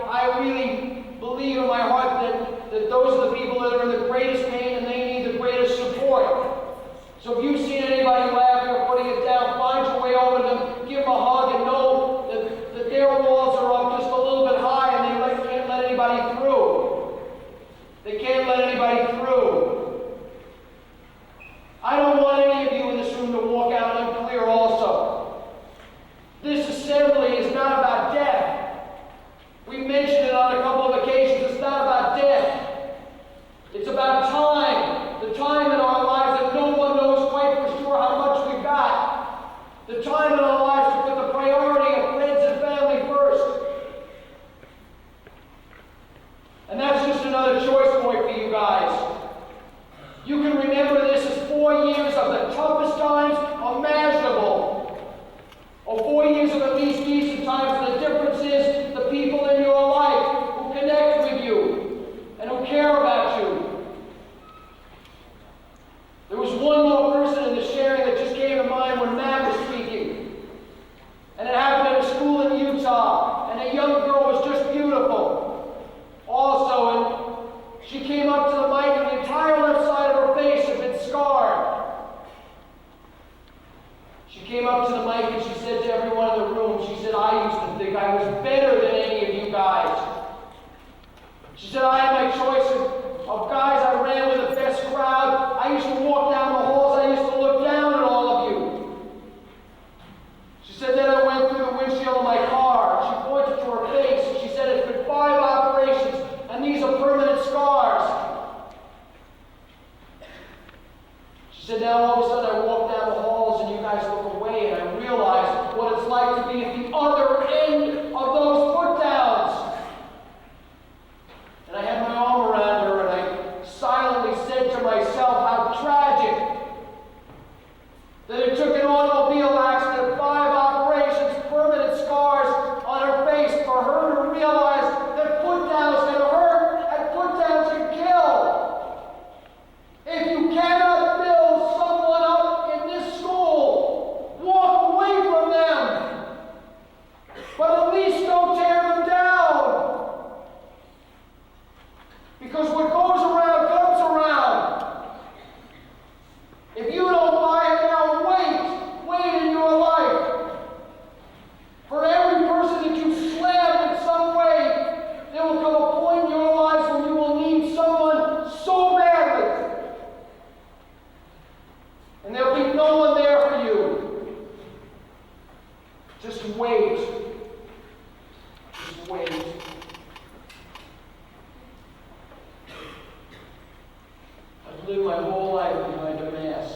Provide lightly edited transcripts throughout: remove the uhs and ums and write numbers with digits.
I really believe in my heart that those are the people that are in the greatest pain and they need the greatest support. So if you've seen anybody laughing or putting it down, find your way over to them, give them a hug, and know that their walls are up just a little bit high and they can't let anybody through. They can't let anybody through. I don't want any of you in this room to walk out unclear also. This assembly is not about death. We mentioned it on a couple of occasions. It's not about death. It's about time. The time in our lives that no one knows quite for sure how much we've got. The time in our lives to put the priority of friends and family first. And that's just another choice point for you guys. You can remember this as 4 years of the toughest times imaginable. Or 4 years of at least decent times. And the difference is the people in your life who connect with you and who care about you. There was one more person in the sharing that just came to mind when Matt was speaking. And it happened at a school in Utah. And a young girl was just beautiful. Also, and she came up to the mic and the entire left side of her face had been scarred. She came up to the mic and she said to everyone in the room, she said, I used to think I was better than any of you guys. She said, I had my choice of guys. I ran with the best crowd. I used to walk down the halls. I used to look down at all of you. She said, then I went through the windshield of my car. She pointed to her face and she said, it's been 5 operations and these are permanent scars. She said, now all of a sudden I walk down the halls and you guys look away and I realize what it's like to be at the other end of those put downs. And I had my arm around her and I silently said to myself how tragic that it took an automobile accident, 5 operations, permanent scars on her face for her to realize that put downs can hurt and put downs can kill. If you cannot build someone up in this school, walk away from them. But at least don't tear them down. Because what goes around comes around. If you don't buy it now, wait in your life. For every person that you slam in some way, there will come a point in your lives when you will need someone so badly. And there will be no one there for you. Just wait. Just wait. I've lived my whole life behind a mask.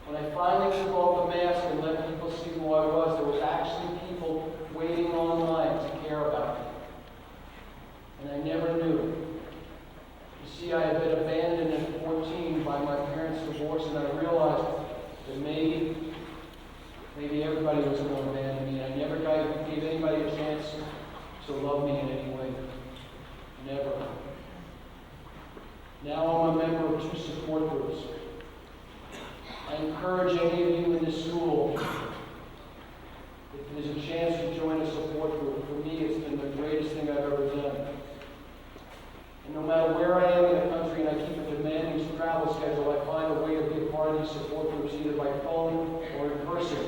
When I finally took off the mask and let people see who I was, there was actually people waiting online to care about me. And I never knew. You see, I had been abandoned at 14 by my parents' divorce, and I realized that maybe everybody was going to abandon me. And I never gave anybody a chance to love me in any way. Never. Now I'm a member of 2 support groups. I encourage any of you in this school, if there's a chance to join a support group. For me, it's been the greatest thing I've ever done. And no matter where I am in the country and I keep a demanding travel schedule, I find a way to be a part of these support groups, either by phone or in person.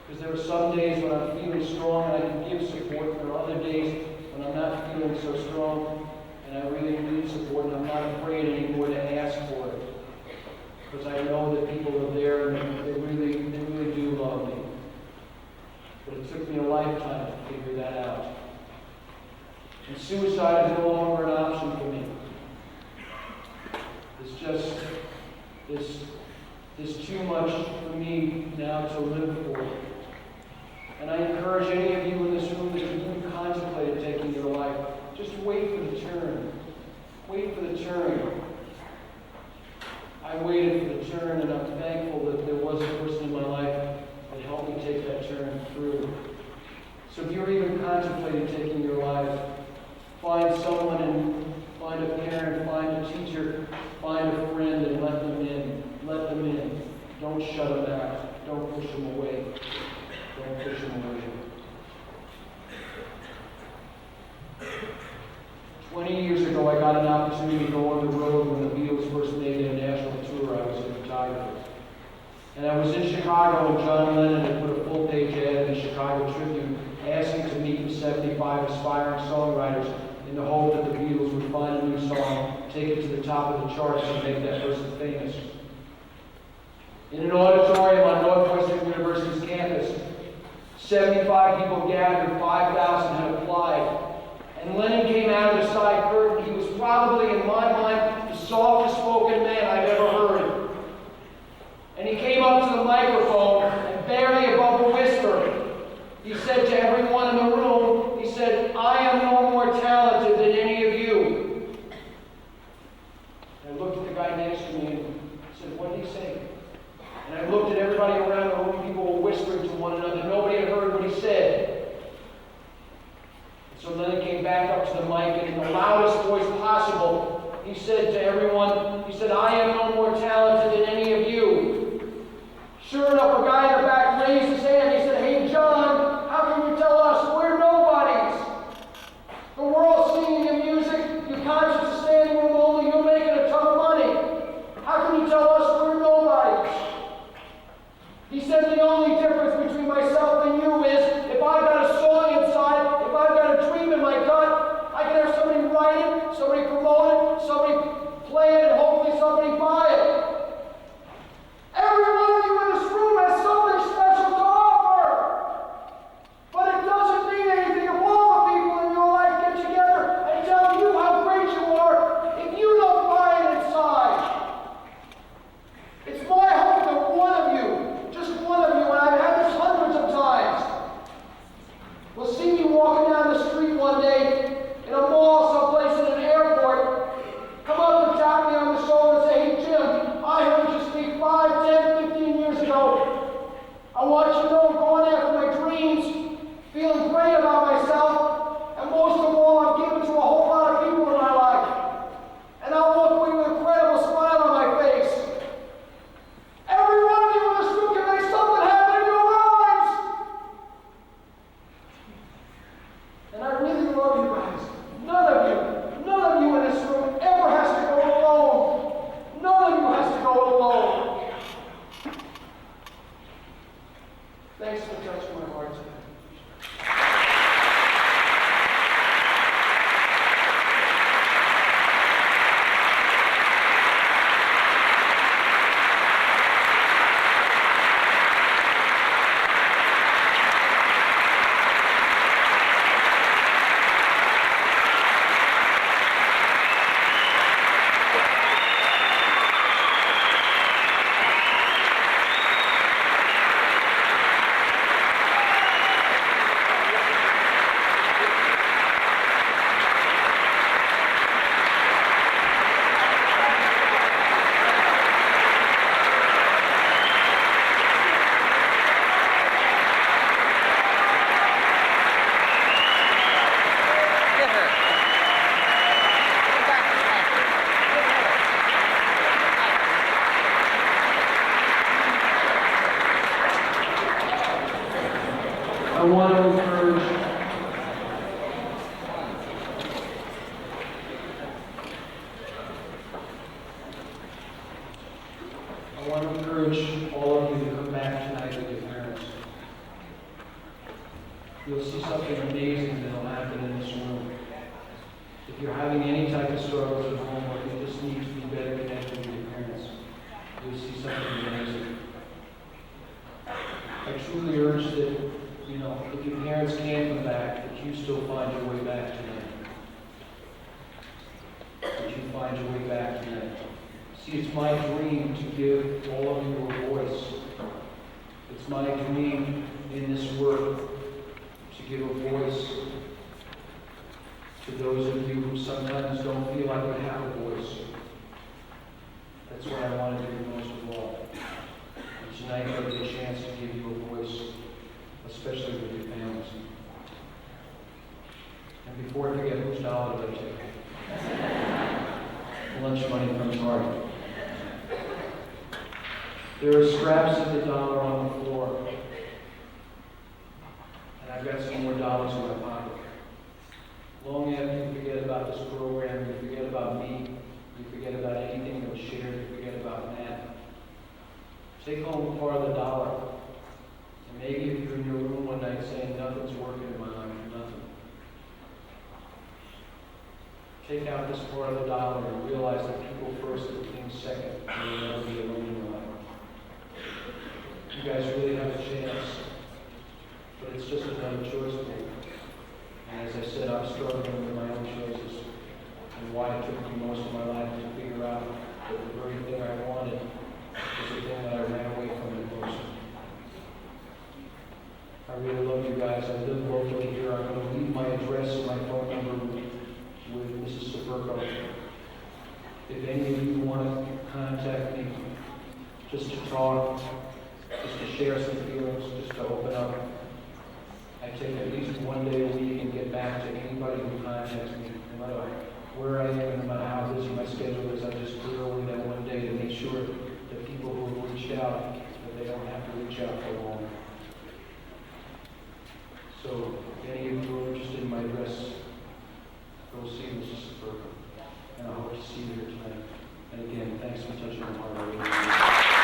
Because there are some days when I'm feeling strong and I can give support, and there are other days when I'm not feeling so strong and I really need support, and I'm not afraid anymore to ask for it. Because I know that people are there and they really do love me. But it took me a lifetime to figure that out. And suicide is no longer an option for me. It's just, there's too much for me now to live for. And I encourage any of you in this room that you contemplated taking your life, just wait for the turn. Wait for the turn. I waited for the turn, and I'm thankful that there was a person in my life that helped me take that turn through. So if you're even contemplating taking your life, find someone and find a parent, find a teacher, find a friend, and let them in. Let them in. Don't shut them out. Don't push them away. Don't push them away. opportunity to go on the road when the Beatles first made their national tour. I was a photographer. And I was in Chicago when John Lennon had put a full-page ad in the Chicago Tribune asking to meet with 75 aspiring songwriters in the hope that the Beatles would find a new song, take it to the top of the charts, and make that person famous. In an auditorium on Northwestern University's campus, 75 people gathered, 5,000 had applied. And Lennon came out of the side curtain. He was probably, in my mind, the softest spoken man I've ever heard. And he came up to the microphone, and barely above a whisper, he said to everyone in the room, he said, "I am no more talented than any of you." And I looked at the guy next to me and said, "What did he say?" And I looked at everybody around the room. People were whispering to one another. Nobody had heard what he said. So Lennon came back up to the mic, and in the loudest voice possible, he said to everyone, he said, "I am no more talented than any of you." Sure enough, a guy in the back raised his hand. He said, "Hey, John, how can you tell us we're nobodies? The world's singing your music. Your conscience is standing room only. You're making a ton of money. How can you tell us we're nobodies?" He said, "The only difference between myself and you is if I've got a song inside, if I've got a dream in my gut, I can have somebody write it, somebody promote it, somebody play it, and hopefully somebody buy it. Every one of you in this room has something special to offer. But it doesn't mean anything if all the people in your life get together and tell you how great you are if you don't buy it inside. It's my hope that one of you, just one of you, and I've had this hundreds of times, will see me walking down the street one day in a mall, someplace in an airport, come up and tap me on the shoulder and say, "Hey, Jim, I heard you speak 5, 10, 15 years ago. I want you to know I'm going after my dreams, feeling great about myself, and most of all, I'm giving to a whole lot of people in my life. And I'll walk away with an incredible smile on my face." Every one of you in this room can make something happen in your lives. And I really love you guys. None of you in this room ever has to go alone. None of you has to go alone. Thanks for touching my heart today. I want to encourage all of you to come back tonight with your parents. You'll see something amazing that will happen in this room. If you're having any type of struggles at home or you just need to be better connected with your parents, you'll see something amazing. I truly urge that, if your parents can't come back, that you still find your way back tonight. That you find your way back tonight. See, it's my dream to give all of you a voice. It's my dream in this work to give a voice to those of you who sometimes don't feel like you have a voice. That's what I want to do most of all. And tonight I get a chance to give you a voice, especially with your families. And before I forget, whose dollar did I take? Lunch money from Target. There are scraps of the dollar on the floor. And I've got some more dollars in my pocket. Long after you forget about this program, you forget about me, Take home part of the dollar. And maybe if you're in your room one night saying, nothing's working in my life, nothing. Take out this part of the dollar and realize that people first and things second, and you'll never be alone in your life. You guys really have a chance, but it's just another choice for you. And as I said, I'm struggling with my own choices and why it took me most of my life to figure out that the very thing I wanted was the thing that I ran away from the most. I really love you guys. I live locally here. I'm going to leave my address and my phone number with Mrs. Saberko. If any of you want to contact me, just to talk, just to share some feelings, just to open up, I take at least one day a week and get back to anybody who contacts me, no matter where I am, no matter how busy my schedule is. I just clear away that one day to make sure that people who have reached out, that they don't have to reach out for long. So, if any of you are interested in my address, go see Mrs. Saberko. And I hope to see you here tonight. And again, thanks for touching my heart. I really appreciate it.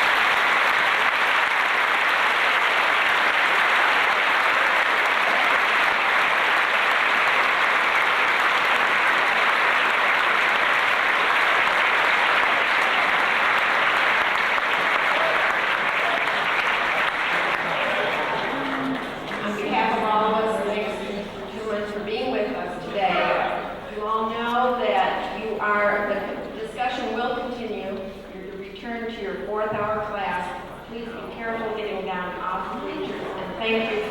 Fourth hour class. Please be careful getting down off the bleachers, and thank you